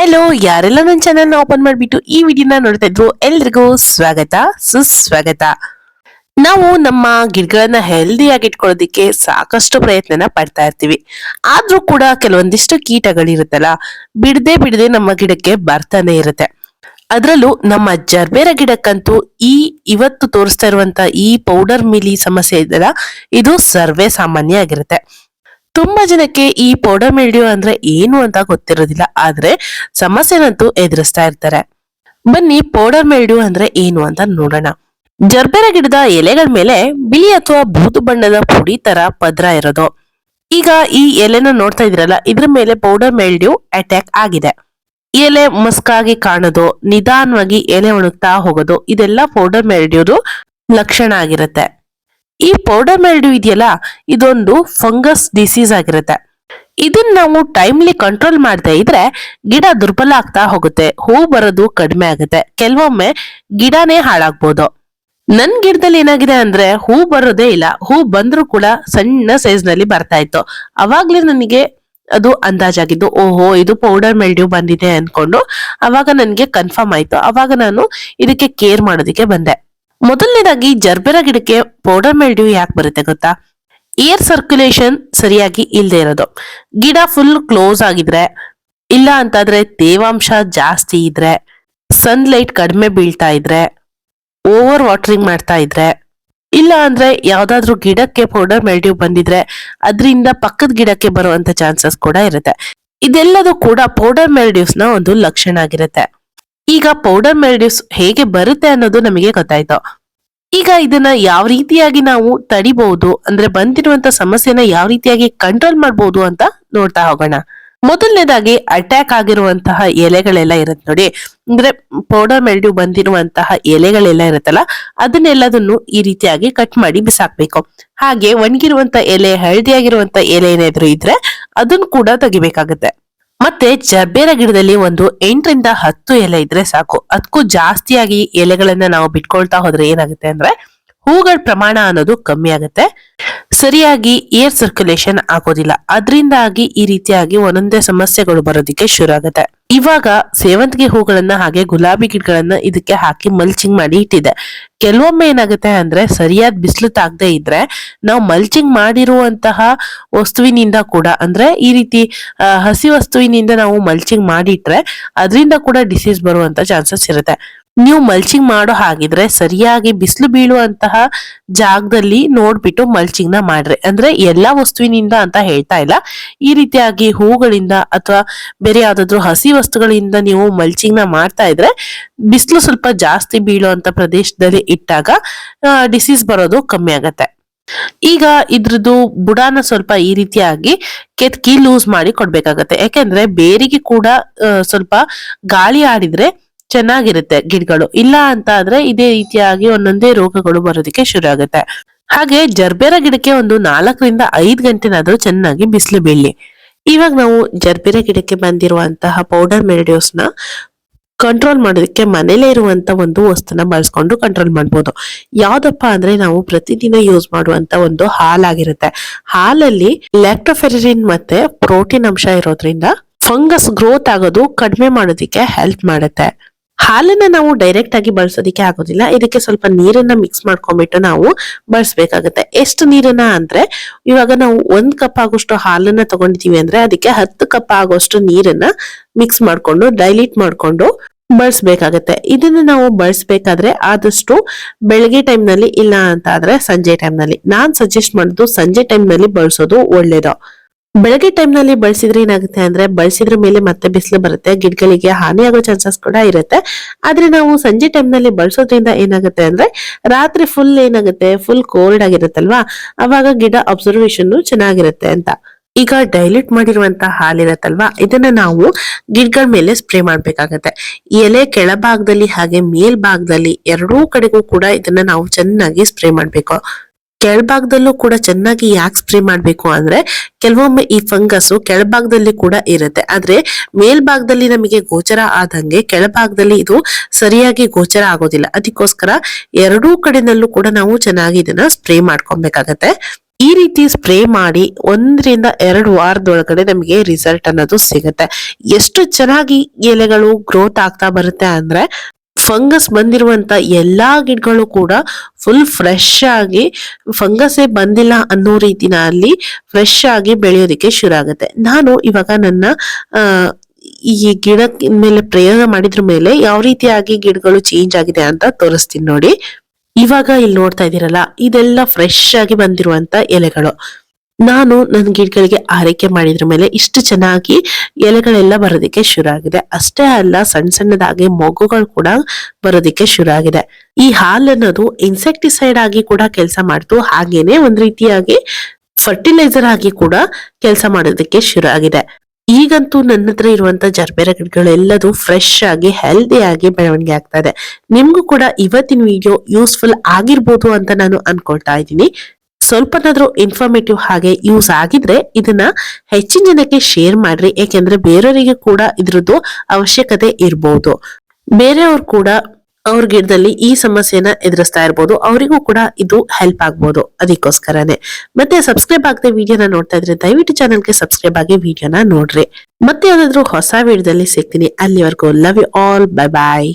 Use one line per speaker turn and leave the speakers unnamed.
Hello, ಯಾರೆಲ್ಲ ನನ್ನ channel open ಮಾಡಿಬಿಟ್ಟು ಈ ವಿಡಿಯೋನ ನೋಡ್ತಾ ಇದ್ರು ಎಲ್ರಿಗೂ ಸ್ವಾಗತ ಸುಸ್ವಾಗತ. ನಾವು ನಮ್ಮ ಗಿಡಗಳನ್ನ ಹೆಲ್ದಿಯಾಗಿ ಇಟ್ಕೊಳ್ಳೋದಿಕ್ಕೆ ಸಾಕಷ್ಟು ಪ್ರಯತ್ನನ ಪಡ್ತಾ ಇರ್ತೀವಿ. ಆದ್ರೂ ಕೂಡ ಕೆಲವೊಂದಿಷ್ಟು ಕೀಟಗಳಿರುತ್ತಲ್ಲ, ಬಿಡದೆ ನಮ್ಮ ಗಿಡಕ್ಕೆ ಬರ್ತಾನೆ ಇರುತ್ತೆ. ಅದರಲ್ಲೂ ನಮ್ಮ ಜರ್ಬೇರ ಗಿಡಕ್ಕಂತೂ ಇವತ್ತು ತೋರಿಸ್ತಾ ಇರುವಂತ ಈ ಪೌಡರ್ ಮಿಲಿ ಸಮಸ್ಯೆ ಇದೆಯಲ್ಲ, ಇದು ಸರ್ವೇ ಸಾಮಾನ್ಯ ಆಗಿರುತ್ತೆ. ತುಂಬಾ ಜನಕ್ಕೆ ಈ ಪೌಡರ್ ಮಿಲ್ಡ್ಯೂ ಅಂದ್ರೆ ಏನು ಅಂತ ಗೊತ್ತಿರೋದಿಲ್ಲ, ಆದ್ರೆ ಸಮಸ್ಯೆನಂತೂ ಎದುರಿಸ್ತಾ ಇರ್ತಾರೆ. ಬನ್ನಿ ಪೌಡರ್ ಮಿಲ್ಡ್ಯೂ ಅಂದ್ರೆ ಏನು ಅಂತ ನೋಡೋಣ. ಜರ್ಬೇರ ಗಿಡದ ಎಲೆಗಳ ಮೇಲೆ ಬಿಳಿ ಅಥವಾ ಬೂದು ಬಣ್ಣದ ಪುಡಿ ತರ ಪದ್ರ ಇರೋದು. ಈಗ ಈ ಎಲೆನ ನೋಡ್ತಾ ಇದ್ರಲ್ಲ, ಇದ್ರ ಮೇಲೆ ಪೌಡರ್ ಮಿಲ್ಡ್ಯೂ ಅಟ್ಯಾಕ್ ಆಗಿದೆ. ಎಲೆ ಮಸ್ಕಾಗಿ ಕಾಣೋದು, ನಿಧಾನವಾಗಿ ಎಲೆ ಒಣಗ್ತಾ ಹೋಗೋದು, ಇದೆಲ್ಲ ಪೌಡರ್ ಮಿಲ್ಡ್ಯೂದು ಲಕ್ಷಣ ಆಗಿರುತ್ತೆ. ಈ ಪೌಡರ್ ಮಿಲ್ಡ್ಯೂ ಇದೆಯಲ್ಲ, ಇದೊಂದು ಫಂಗಸ್ ಡಿಸೀಸ್ ಆಗಿರುತ್ತೆ. ಇದನ್ನ ನಾವು ಟೈಮ್ಲಿ ಕಂಟ್ರೋಲ್ ಮಾಡದೇ ಇದ್ರೆ ಗಿಡ ದುರ್ಬಲ ಆಗ್ತಾ ಹೋಗುತ್ತೆ, ಹೂ ಬರೋದು ಕಡಿಮೆ ಆಗುತ್ತೆ, ಕೆಲವೊಮ್ಮೆ ಗಿಡನೇ ಹಾಳಾಗ್ಬೋದು. ನನ್ ಗಿಡದಲ್ಲಿ ಏನಾಗಿದೆ ಅಂದ್ರೆ ಹೂ ಬರೋದೇ ಇಲ್ಲ, ಹೂ ಬಂದ್ರೂ ಕೂಡ ಸಣ್ಣ ಸೈಜ್ ನಲ್ಲಿ ಬರ್ತಾ ಇತ್ತು. ಅವಾಗ್ಲೇ ನನಗೆ ಅದು ಅಂದಾಜಾಗಿದ್ದು, ಓಹೋ ಇದು ಪೌಡರ್ ಮಿಲ್ಡ್ಯೂ ಬಂದಿದೆ ಅನ್ಕೊಂಡು ಅವಾಗ ನನ್ಗೆ ಕನ್ಫರ್ಮ್ ಆಯ್ತು. ಅವಾಗ ನಾನು ಇದಕ್ಕೆ ಕೇರ್ ಮಾಡೋದಕ್ಕೆ ಬಂದೆ. ಮೊದಲನೇದಾಗಿ ಜರ್ಬೇರ ಗಿಡಕ್ಕೆ ಪೌಡರ್ ಮಿಲ್ಡ್ಯೂ ಯಾಕೆ ಬರುತ್ತೆ ಗೊತ್ತಾ? ಏರ್ ಸರ್ಕ್ಯುಲೇಷನ್ ಸರಿಯಾಗಿ ಇಲ್ಲದೆ ಇರೋದು, ಗಿಡ ಫುಲ್ ಕ್ಲೋಸ್ ಆಗಿದ್ರೆ, ಇಲ್ಲ ಅಂತಾದ್ರೆ ತೇವಾಂಶ ಜಾಸ್ತಿ ಇದ್ರೆ, ಸನ್ಲೈಟ್ ಕಡಿಮೆ ಬೀಳ್ತಾ ಇದ್ರೆ, ಓವರ್ ವಾಟರಿಂಗ್ ಮಾಡ್ತಾ ಇದ್ರೆ, ಇಲ್ಲ ಅಂದ್ರೆ ಯಾವ್ದಾದ್ರು ಗಿಡಕ್ಕೆ ಪೌಡರ್ ಮಿಲ್ಡ್ಯೂ ಬಂದಿದ್ರೆ ಅದರಿಂದ ಪಕ್ಕದ ಗಿಡಕ್ಕೆ ಬರುವಂತ ಚಾನ್ಸಸ್ ಕೂಡ ಇರುತ್ತೆ. ಇದೆಲ್ಲದೂ ಕೂಡ ಪೌಡರ್ ಮಿಲ್ಡ್ಯೂಸ್ ನ ಒಂದು ಲಕ್ಷಣ ಆಗಿರುತ್ತೆ. ಈಗ ಪೌಡರ್ ಮಿಲ್ಡ್ಯೂಸ್ ಹೇಗೆ ಬರುತ್ತೆ ಅನ್ನೋದು ನಮಗೆ ಗೊತ್ತಾಯ್ತು. ಈಗ ಇದನ್ನ ಯಾವ ರೀತಿಯಾಗಿ ನಾವು ತಡಿಬಹುದು, ಅಂದ್ರೆ ಬಂದಿರುವಂತ ಸಮಸ್ಯೆನ ಯಾವ ರೀತಿಯಾಗಿ ಕಂಟ್ರೋಲ್ ಮಾಡಬಹುದು ಅಂತ ನೋಡ್ತಾ ಹೋಗೋಣ. ಮೊದಲನೇದಾಗಿ ಅಟ್ಯಾಕ್ ಆಗಿರುವಂತಹ ಎಲೆಗಳೆಲ್ಲ ಇರುತ್ತೆ ನೋಡಿ, ಅಂದ್ರೆ ಪೌಡರ್ ಮಿಲ್ಡ್ಯೂ ಬಂದಿರುವಂತಹ ಎಲೆಗಳೆಲ್ಲ ಇರುತ್ತಲ್ಲ, ಅದನ್ನೆಲ್ಲದನ್ನು ಈ ರೀತಿಯಾಗಿ ಕಟ್ ಮಾಡಿ ಬಿಸಾಕ್ಬೇಕು. ಹಾಗೆ ಒಣಗಿರುವಂತ ಎಲೆ, ಹಳದಿಯಾಗಿರುವಂತ ಎಲೆ ಏನಾದ್ರು ಇದ್ರೆ ಅದನ್ನು ಕೂಡ ತೆಗಿಬೇಕಾಗುತ್ತೆ. ಮತ್ತೆ ಜರ್ಬೇರ ಗಿಡದಲ್ಲಿ ಒಂದು 8ರಿಂದ 10 ಎಲೆ ಇದ್ರೆ ಸಾಕು. ಅದಕ್ಕೂ ಜಾಸ್ತಿಯಾಗಿ ಎಲೆಗಳನ್ನ ನಾವು ಬಿಟ್ಕೊಳ್ತಾ ಹೋದ್ರೆ ಏನಾಗುತ್ತೆ ಅಂದ್ರೆ ಹೂಗಳ ಪ್ರಮಾಣ ಅನ್ನೋದು ಕಮ್ಮಿ ಆಗುತ್ತೆ, ಸರಿಯಾಗಿ ಏರ್ ಸರ್ಕ್ಯುಲೇಷನ್ ಆಗೋದಿಲ್ಲ. ಅದರಿಂದಾಗಿ ಈ ರೀತಿಯಾಗಿ ಒಂದೊಂದೇ ಸಮಸ್ಯೆಗಳು ಬರೋದಿಕ್ಕೆ ಶುರು ಆಗುತ್ತೆ. ಇವಾಗ ಸೇವಂತಿಗೆ ಹೂಗಳನ್ನ ಹಾಗೆ ಗುಲಾಬಿ ಗಿಡಗಳನ್ನ ಇದಕ್ಕೆ ಹಾಕಿ ಮಲ್ಚಿಂಗ್ ಮಾಡಿ ಇಟ್ಟಿದೆ. ಕೆಲವೊಮ್ಮೆ ಏನಾಗುತ್ತೆ ಅಂದ್ರೆ ಸರಿಯಾದ ಬಿಸಿಲು ತಾಗದೆ ಇದ್ರೆ ನಾವು ಮಲ್ಚಿಂಗ್ ಮಾಡಿರುವಂತಹ ವಸ್ತುವಿನಿಂದ ಕೂಡ, ಅಂದ್ರೆ ಈ ರೀತಿ ಹಸಿ ವಸ್ತುವಿನಿಂದ ನಾವು ಮಲ್ಚಿಂಗ್ ಮಾಡಿಟ್ರೆ ಅದರಿಂದ ಕೂಡ ಡಿಸೀಸ್ ಬರುವಂತ ಚಾನ್ಸಸ್ ಇರುತ್ತೆ. ನೀವು ಮಲ್ಚಿಂಗ್ ಮಾಡೋ ಹಾಗಿದ್ರೆ ಸರಿಯಾಗಿ ಬಿಸಿಲು ಬೀಳುವಂತಹ ಜಾಗದಲ್ಲಿ ನೋಡ್ಬಿಟ್ಟು ಮಲ್ಚಿಂಗ್ ನ ಮಾಡ್ರಿ. ಅಂದ್ರೆ ಎಲ್ಲಾ ವಸ್ತುವಿನಿಂದ ಅಂತ ಹೇಳ್ತಾ ಇಲ್ಲ, ಈ ರೀತಿಯಾಗಿ ಹೂಗಳಿಂದ ಅಥವಾ ಬೇರೆ ಯಾವ್ದಾದ್ರು ಹಸಿ ವಸ್ತುಗಳಿಂದ ನೀವು ಮಲ್ಚಿಂಗ್ ನ ಮಾಡ್ತಾ ಇದ್ರೆ ಬಿಸಿಲು ಸ್ವಲ್ಪ ಜಾಸ್ತಿ ಬೀಳುವಂತ ಪ್ರದೇಶದಲ್ಲಿ ಇಟ್ಟಾಗ ಡಿಸೀಸ್ ಬರೋದು ಕಮ್ಮಿ ಆಗತ್ತೆ. ಈಗ ಇದ್ರದ್ದು ಬುಡಾನ ಸ್ವಲ್ಪ ಈ ರೀತಿಯಾಗಿ ಕೆತ್ಕಿ ಲೂಸ್ ಮಾಡಿ ಕೊಡ್ಬೇಕಾಗತ್ತೆ. ಯಾಕೆಂದ್ರೆ ಬೇರಿಗೆ ಕೂಡ ಸ್ವಲ್ಪ ಗಾಳಿ ಆಡಿದ್ರೆ ಚೆನ್ನಾಗಿರುತ್ತೆ ಗಿಡಗಳು, ಇಲ್ಲ ಅಂತ ಆದ್ರೆ ಇದೇ ರೀತಿಯಾಗಿ ಒಂದೊಂದೇ ರೋಗಗಳು ಬರೋದಕ್ಕೆ ಶುರು ಆಗುತ್ತೆ. ಹಾಗೆ ಜರ್ಬೇರ ಗಿಡಕ್ಕೆ ಒಂದು 4ರಿಂದ 5 ಗಂಟೆನಾದ್ರೂ ಚೆನ್ನಾಗಿ ಬಿಸಿಲು ಬೀಳಿ. ಇವಾಗ ನಾವು ಜರ್ಬೇರ ಗಿಡಕ್ಕೆ ಬಂದಿರುವಂತಹ ಪೌಡರ್ ಮಿಲ್ಡ್ಯೂಸ್ ನ ಕಂಟ್ರೋಲ್ ಮಾಡೋದಕ್ಕೆ ಮನೇಲೇ ಇರುವಂತ ಒಂದು ವಸ್ತುನ ಬಳಸ್ಕೊಂಡು ಕಂಟ್ರೋಲ್ ಮಾಡ್ಬೋದು. ಯಾವ್ದಪ್ಪ ಅಂದ್ರೆ ನಾವು ಪ್ರತಿದಿನ ಯೂಸ್ ಮಾಡುವಂತ ಒಂದು ಹಾಲಾಗಿರುತ್ತೆ. ಹಾಲಲ್ಲಿ ಲ್ಯಾಕ್ಟೋಫೆರಿನ್ ಮತ್ತೆ ಪ್ರೋಟೀನ್ ಅಂಶ ಇರೋದ್ರಿಂದ ಫಂಗಸ್ ಗ್ರೋತ್ ಆಗೋದು ಕಡಿಮೆ ಮಾಡೋದಿಕ್ಕೆ ಹೆಲ್ಪ್ ಮಾಡುತ್ತೆ. ಹಾಲನ್ನ ನಾವು ಡೈರೆಕ್ಟ್ ಆಗಿ ಬಳಸೋದಿಕ್ಕೆ ಆಗೋದಿಲ್ಲ, ಇದಕ್ಕೆ ಸ್ವಲ್ಪ ನೀರನ್ನ ಮಿಕ್ಸ್ ಮಾಡ್ಕೊಂಡ್ಬಿಟ್ಟು ನಾವು ಬಳಸಬೇಕಾಗುತ್ತೆ. ಎಷ್ಟು ನೀರನ್ನ ಅಂದ್ರೆ ಇವಾಗ ನಾವು 1 ಕಪ್ ಆಗೋಷ್ಟು ಹಾಲನ್ನ ತಗೊಂಡಿದೀವಿ ಅಂದ್ರೆ ಅದಕ್ಕೆ 10 ಕಪ್ ಆಗೋಷ್ಟು ನೀರನ್ನ ಮಿಕ್ಸ್ ಮಾಡ್ಕೊಂಡು ಡೈಲ್ಯೂಟ್ ಮಾಡ್ಕೊಂಡು ಬಳಸಬೇಕಾಗತ್ತೆ. ಇದನ್ನ ನಾವು ಬಳಸಬೇಕಾದ್ರೆ ಆದಷ್ಟು ಬೆಳಗ್ಗೆ ಟೈಮ್ ನಲ್ಲಿ, ಇಲ್ಲ ಅಂತ ಆದ್ರೆ ಸಂಜೆ ಟೈಮ್ ನಲ್ಲಿ. ನಾನ್ ಸಜೆಸ್ಟ್ ಮಾಡೋದು ಸಂಜೆ ಟೈಮ್ ನಲ್ಲಿ ಬಳಸೋದು ಒಳ್ಳೇದು. ಬೆಳಗ್ಗೆ ಟೈಮ್ ನಲ್ಲಿ ಬಳಸಿದ್ರೆ ಏನಾಗುತ್ತೆ ಅಂದ್ರೆ ಬಳಸಿದ್ರ ಮೇಲೆ ಮತ್ತೆ ಬಿಸಿಲು ಬರುತ್ತೆ, ಗಿಡಗಳಿಗೆ ಹಾನಿ ಆಗೋ ಚಾನ್ಸಸ್ ಕೂಡ ಇರುತ್ತೆ. ಆದ್ರೆ ನಾವು ಸಂಜೆ ಟೈಮ್ ನಲ್ಲಿ ಬಳಸೋದ್ರಿಂದ ಏನಾಗುತ್ತೆ ಅಂದ್ರೆ ರಾತ್ರಿ ಫುಲ್ ಏನಾಗುತ್ತೆ, ಫುಲ್ ಕೋಲ್ಡ್ ಆಗಿರುತ್ತಲ್ವಾ, ಅವಾಗ ಗಿಡ ಅಬ್ಸರ್ವೇಷನ್ ಚೆನ್ನಾಗಿರುತ್ತೆ ಅಂತ. ಈಗ ಡೈಲ್ಯೂಟ್ ಮಾಡಿರುವಂತ ಹಾಲಿರತ್ತಲ್ವಾ, ಇದನ್ನ ನಾವು ಗಿಡಗಳ ಮೇಲೆ ಸ್ಪ್ರೇ ಮಾಡ್ಬೇಕಾಗತ್ತೆ. ಎಲೆ ಕೆಳಭಾಗದಲ್ಲಿ ಹಾಗೆ ಮೇಲ್ಭಾಗದಲ್ಲಿ ಎರಡೂ ಕಡೆಗೂ ಕೂಡ ಇದನ್ನ ನಾವು ಚೆನ್ನಾಗಿ ಸ್ಪ್ರೇ ಮಾಡ್ಬೇಕು. ಕೆಳಭಾಗದಲ್ಲೂ ಕೂಡ ಚೆನ್ನಾಗಿ ಯಾಕೆ ಸ್ಪ್ರೇ ಮಾಡ್ಬೇಕು ಅಂದ್ರೆ ಕೆಲವೊಮ್ಮೆ ಈ ಫಂಗಸ್ ಕೆಳಭಾಗದಲ್ಲಿ ಕೂಡ ಇರುತ್ತೆ, ಆದ್ರೆ ಮೇಲ್ಭಾಗದಲ್ಲಿ ನಮಗೆ ಗೋಚರ ಆದಂಗೆ ಕೆಳಭಾಗದಲ್ಲಿ ಇದು ಸರಿಯಾಗಿ ಗೋಚರ ಆಗೋದಿಲ್ಲ. ಅದಕ್ಕೋಸ್ಕರ ಎರಡೂ ಕಡೆನಲ್ಲೂ ಕೂಡ ನಾವು ಚೆನ್ನಾಗಿ ಇದನ್ನ ಸ್ಪ್ರೇ ಮಾಡ್ಕೊಬೇಕಾಗತ್ತೆ. ಈ ರೀತಿ ಸ್ಪ್ರೇ ಮಾಡಿ 1-2 ವಾರದೊಳಗಡೆ ನಮಗೆ ರಿಸಲ್ಟ್ ಅನ್ನೋದು ಸಿಗುತ್ತೆ. ಎಷ್ಟು ಚೆನ್ನಾಗಿ ಎಲೆಗಳು ಗ್ರೋತ್ ಆಗ್ತಾ ಬರುತ್ತೆ ಅಂದ್ರೆ ಫಂಗಸ್ ಬಂದಿರುವಂತ ಎಲ್ಲಾ ಗಿಡಗಳು ಕೂಡ ಫುಲ್ ಫ್ರೆಶ್ ಆಗಿ, ಫಂಗಸ್ಸೇ ಬಂದಿಲ್ಲ ಅನ್ನೋ ರೀತಿನಲ್ಲಿ ಫ್ರೆಶ್ ಆಗಿ ಬೆಳೆಯೋದಿಕ್ಕೆ ಶುರು ಆಗುತ್ತೆ. ನಾನು ಇವಾಗ ನನ್ನ ಈ ಗಿಡ ಮೇಲೆ ಪ್ರಯೋಗ ಮಾಡಿದ್ರ ಮೇಲೆ ಯಾವ ರೀತಿಯಾಗಿ ಗಿಡಗಳು ಚೇಂಜ್ ಆಗಿದೆ ಅಂತ ತೋರಿಸ್ತೀನಿ ನೋಡಿ. ಇವಾಗ ಇಲ್ಲಿ ನೋಡ್ತಾ ಇದೀರಲ್ಲ, ಇದೆಲ್ಲ ಫ್ರೆಶ್ ಆಗಿ ಬಂದಿರುವಂತ ಎಲೆಗಳು. ನಾನು ನನ್ನ ಗಿಡಗಳಿಗೆ ಆರೈಕೆ ಮಾಡಿದ್ರ ಮೇಲೆ ಇಷ್ಟು ಚೆನ್ನಾಗಿ ಎಲೆಗಳೆಲ್ಲ ಬರೋದಿಕ್ಕೆ ಶುರು ಆಗಿದೆ. ಅಷ್ಟೇ ಅಲ್ಲ, ಸಣ್ಣ ಸಣ್ಣದಾಗಿ ಮೊಗ್ಗುಗಳು ಕೂಡ ಬರೋದಿಕ್ಕೆ ಶುರು ಆಗಿದೆ. ಈ ಹಾಲ್ ಅನ್ನೋದು ಇನ್ಸೆಕ್ಟಿಸೈಡ್ ಆಗಿ ಕೂಡ ಕೆಲಸ ಮಾಡ್ತು, ಹಾಗೇನೆ ಒಂದ್ ರೀತಿಯಾಗಿ ಫರ್ಟಿಲೈಸರ್ ಆಗಿ ಕೂಡ ಕೆಲಸ ಮಾಡೋದಕ್ಕೆ ಶುರು ಆಗಿದೆ. ಈಗಂತೂ ನನ್ನ ಹತ್ರ ಇರುವಂತ ಜರ್ಬೇರ ಗಿಡಗಳೆಲ್ಲದೂ ಫ್ರೆಶ್ ಆಗಿ ಹೆಲ್ದಿ ಆಗಿ ಬೆಳವಣಿಗೆ ಆಗ್ತಾ ಇದೆ. ನಿಮ್ಗೂ ಕೂಡ ಇವತ್ತಿನ ವಿಡಿಯೋ ಯೂಸ್ಫುಲ್ ಆಗಿರ್ಬೋದು ಅಂತ ನಾನು ಅನ್ಕೊಳ್ತಾ ಇದ್ದೀನಿ. ಸ್ವಲ್ಪನಾದ್ರೂ ಇನ್ಫಾರ್ಮೇಟಿವ್ ಹಾಗೆ ಯೂಸ್ ಆಗಿದ್ರೆ ಇದನ್ನ ಹೆಚ್ಚಿನ ಜನಕ್ಕೆ ಶೇರ್ ಮಾಡ್ರಿ, ಯಾಕೆಂದ್ರೆ ಬೇರೆಯವರಿಗೆ ಕೂಡ ಇದ್ರದ್ದು ಅವಶ್ಯಕತೆ ಇರ್ಬೋದು. ಬೇರೆಯವ್ರು ಕೂಡ ಅವ್ರ ಗಿಡದಲ್ಲಿ ಈ ಸಮಸ್ಯೆನ ಎದುರಿಸ್ತಾ ಇರ್ಬೋದು, ಅವರಿಗೂ ಕೂಡ ಇದು ಹೆಲ್ಪ್ ಆಗ್ಬೋದು. ಅದಕ್ಕೋಸ್ಕರನೇ ಮತ್ತೆ ಸಬ್ಸ್ಕ್ರೈಬ್ ಆಗದೆ ವಿಡಿಯೋನ ನೋಡ್ತಾ ಇದ್ರೆ ದಯವಿಟ್ಟು ಚಾನಲ್ಗೆ ಸಬ್ಸ್ಕ್ರೈಬ್ ಆಗಿ ವಿಡಿಯೋನ ನೋಡ್ರಿ. ಮತ್ತೆ ಯಾವ್ದಾದ್ರು ಹೊಸ ವಿಡಿಯೋದಲ್ಲಿ ಸಿಗ್ತೀನಿ. ಅಲ್ಲಿವರೆಗೂ love you all, bye bye.